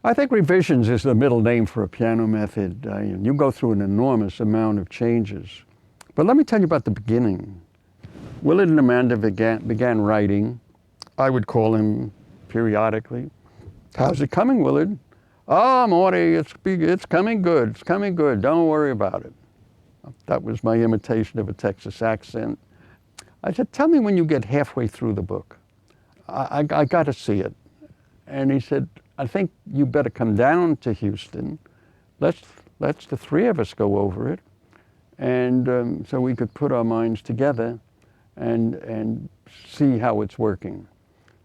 I think revisions is the middle name for a piano method. You go through an enormous amount of changes. But let me tell you about the beginning. Willard and Amanda began writing. I would call him periodically. How's it coming, Willard? Oh, Morty, it's coming good. It's coming good. Don't worry about it. That was my imitation of a Texas accent. I said, tell me when you get halfway through the book. I got to see it. And he said, I think you better come down to Houston. Let's the three of us go over it. And so we could put our minds together and see how it's working.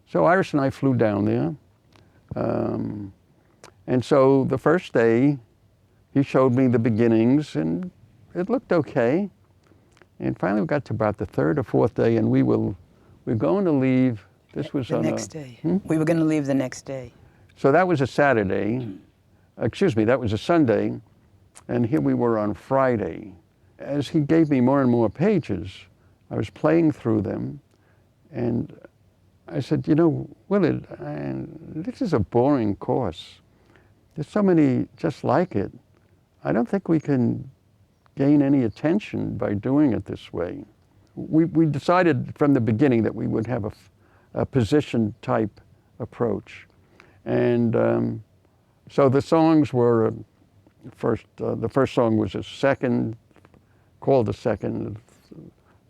So Iris and I flew down there. And so the first day, he showed me the beginnings, and it looked okay. And finally we got to about the third or fourth day, and we're going to leave. This was the next day. We were going to leave the next day. So that was a Saturday. Excuse me, that was a Sunday. And here we were on Friday. As he gave me more and more pages, I was playing through them. And I said, you know, Willard, this is a boring course. There's so many just like it. I don't think we can gain any attention by doing it this way. We decided from the beginning that we would have a position type approach. And so the songs were the first song was a second, called a second.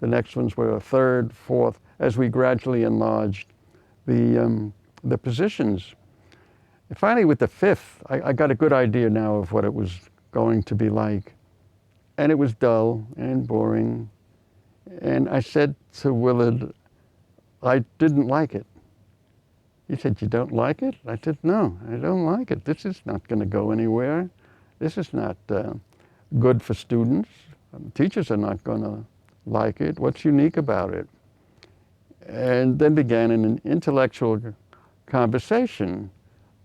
The next ones were a third, fourth, as we gradually enlarged the positions. And finally, with the fifth, I got a good idea now of what it was going to be like. And it was dull and boring. And I said to Willard, I didn't like it. He said, you don't like it? I said, no, I don't like it. This is not going to go anywhere. This is not good for students. Teachers are not going to like it. What's unique about it? And then began an intellectual conversation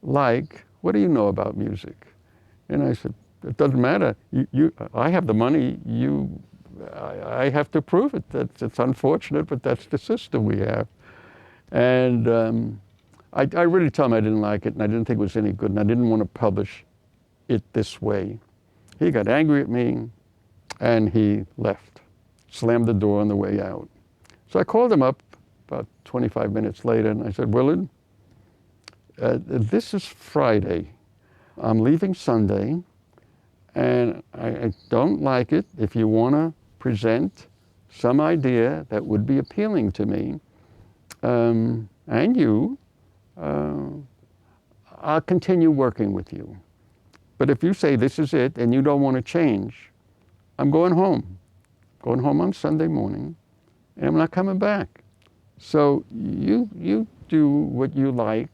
like, what do you know about music? And I said, it doesn't matter. I have the money. I have to prove it. It's unfortunate, but that's the system we have. And I really told him I didn't like it, and I didn't think it was any good, and I didn't want to publish it this way. He got angry at me, and he left, slammed the door on the way out. So I called him up about 25 minutes later, and I said, Willard, this is Friday. I'm leaving Sunday, and I don't like it. If you want to present some idea that would be appealing to me, and you, I'll continue working with you. But if you say this is it and you don't want to change, I'm going home. Going home on Sunday morning, and I'm not coming back. So you do what you like,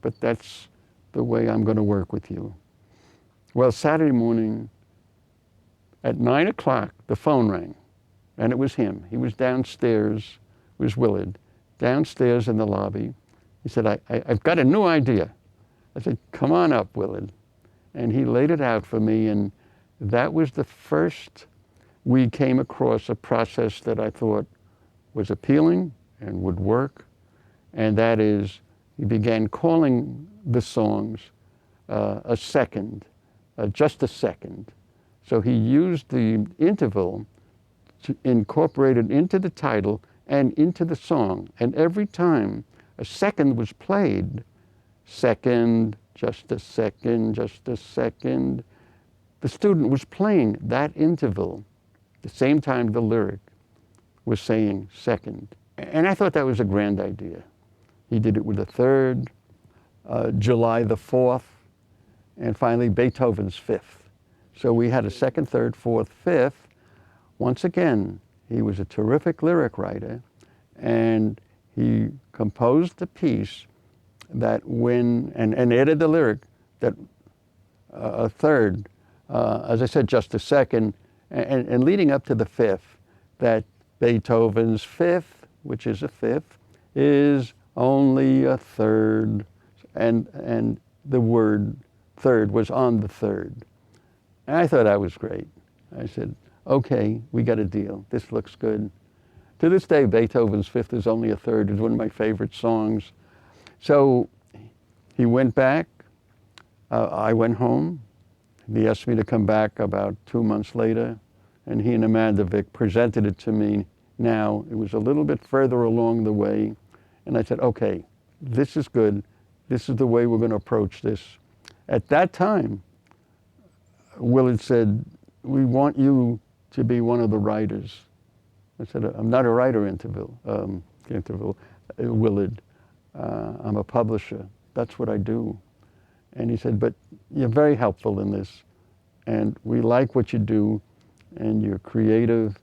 but that's the way I'm going to work with you. Well, Saturday morning at 9 o'clock, the phone rang, and it was him. He was downstairs, it was Willard, downstairs in the lobby. He said, I've got a new idea. I said, come on up, Willard. And he laid it out for me, and that was the first we came across a process that I thought was appealing and would work, and that is he began calling the songs a second, just a second. So he used the interval to incorporate it into the title and into the song, and every time a second was played, second, just a second, just a second, the student was playing that interval the same time the lyric was saying second. And I thought that was a grand idea. He did it with the third, July the 4th, and finally Beethoven's fifth. So we had a second, third, fourth, fifth. Once again, he was a terrific lyric writer, and he composed a piece that and added the lyric that a third, as I said, just a second, and leading up to the fifth, that Beethoven's fifth, which is a fifth, is only a third, and the word third was on the third. And I thought that was great. I said, okay, we got a deal. This looks good. To this day, Beethoven's fifth is only a third. It's one of my favorite songs. So he went back, I went home. He asked me to come back about 2 months later, and he and Amanda Vick presented it to me now. It was a little bit further along the way, and I said, okay, this is good. This is the way we're going to approach this. At that time, Willard said, we want you to be one of the writers. I said, I'm not a writer, Willard. I'm a publisher. That's what I do. And he said, but you're very helpful in this, and we like what you do, and you're creative.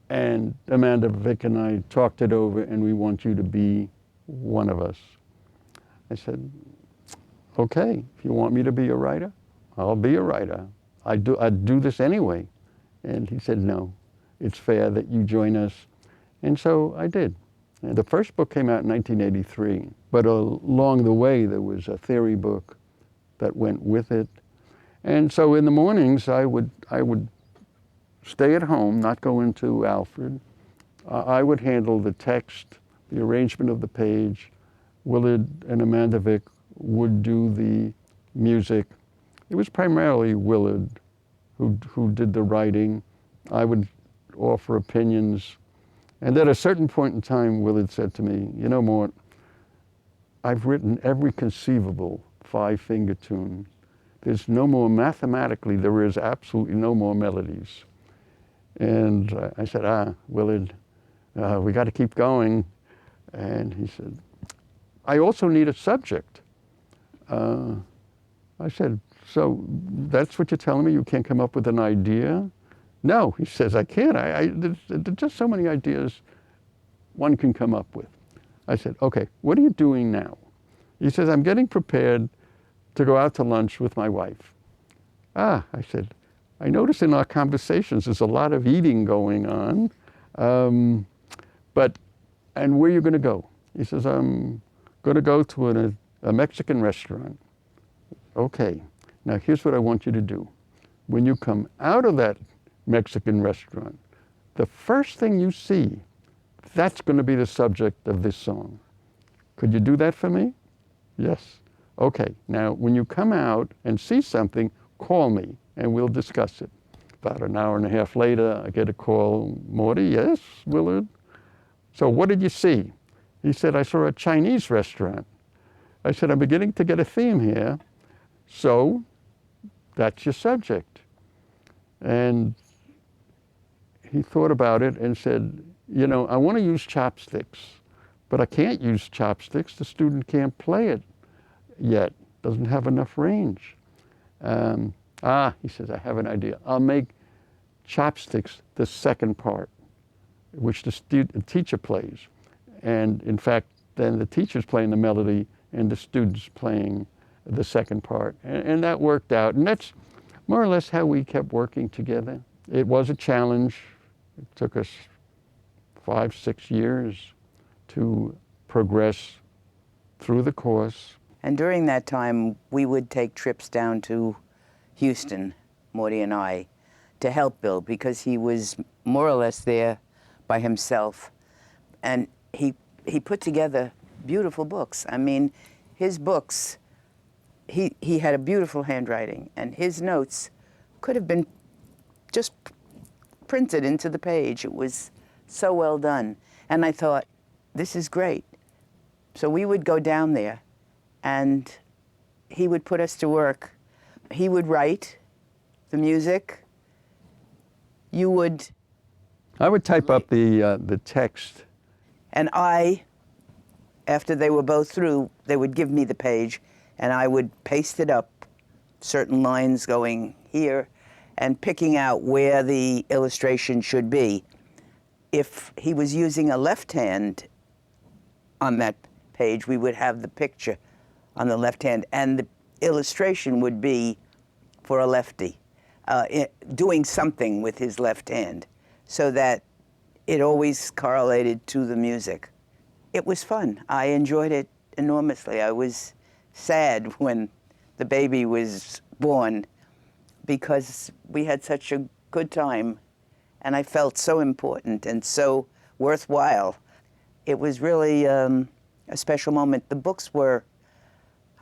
And Amanda Vick and I talked it over, and we want you to be one of us. I said, okay, if you want me to be a writer, I'll be a writer. I'd do this anyway. And he said, no, it's fair that you join us. And so I did. And the first book came out in 1983, but along the way there was a theory book that went with it. And so in the mornings I would stay at home, not go into Alfred. I would handle the text, the arrangement of the page. Willard and Amanda Vick would do the music. It was primarily Willard who did the writing. I would offer opinions. And at a certain point in time, Willard said to me, you know, Mort, I've written every conceivable five-finger tune. There's no more, mathematically, there is absolutely no more melodies. And I said, Willard, we got to keep going. And he said, I also need a subject. I said, so that's what you're telling me? You can't come up with an idea? No, he says, I can't. There's just so many ideas one can come up with. I said, okay, what are you doing now? He says, I'm getting prepared to go out to lunch with my wife. I said, I notice in our conversations there's a lot of eating going on, and where are you going to go? He says, I'm going to go to a Mexican restaurant. Okay, now here's what I want you to do. When you come out of that Mexican restaurant, the first thing you see, that's going to be the subject of this song. Could you do that for me? Yes. Okay, now when you come out and see something, call me and we'll discuss it. About an hour and a half later, I get a call, Morty, yes, Willard? So what did you see? He said, I saw a Chinese restaurant. I said, I'm beginning to get a theme here. So that's your subject. And he thought about it and said, you know, I want to use chopsticks, but I can't use chopsticks. The student can't play it yet, doesn't have enough range. He says, I have an idea. I'll make chopsticks the second part, which the teacher plays. And in fact, then the teacher's playing the melody and the student's playing the second part. And that worked out. And that's more or less how we kept working together. It was a challenge. It took us 5-6 years to progress through the course. And during that time, we would take trips down to Houston, Morty and I, to help Bill, because he was more or less there by himself. And he put together beautiful books. I mean, his books, he had a beautiful handwriting, and his notes could have been just printed into the page. It was so well done. And I thought, this is great. So we would go down there, and he would put us to work. He would write the music. I would type up the text. And after they were both through, they would give me the page, and I would paste it up, certain lines going here, and picking out where the illustration should be. If he was using a left hand on that page, we would have the picture on the left hand, and the illustration would be for a lefty, doing something with his left hand, so that it always correlated to the music. It was fun. I enjoyed it enormously. I was sad when the baby was born, because we had such a good time, and I felt so important and so worthwhile. It was really a special moment. The books were,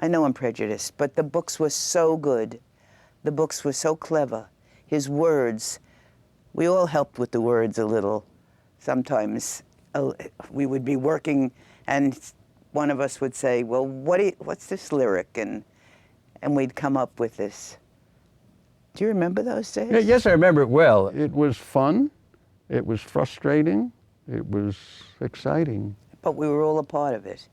I know I'm prejudiced, but the books were so good. The books were so clever. His words, we all helped with the words a little. Sometimes we would be working and one of us would say, well, what's this lyric? And we'd come up with this. Do you remember those days? Yeah, yes, I remember it well. It was fun, it was frustrating, it was exciting. But we were all a part of it.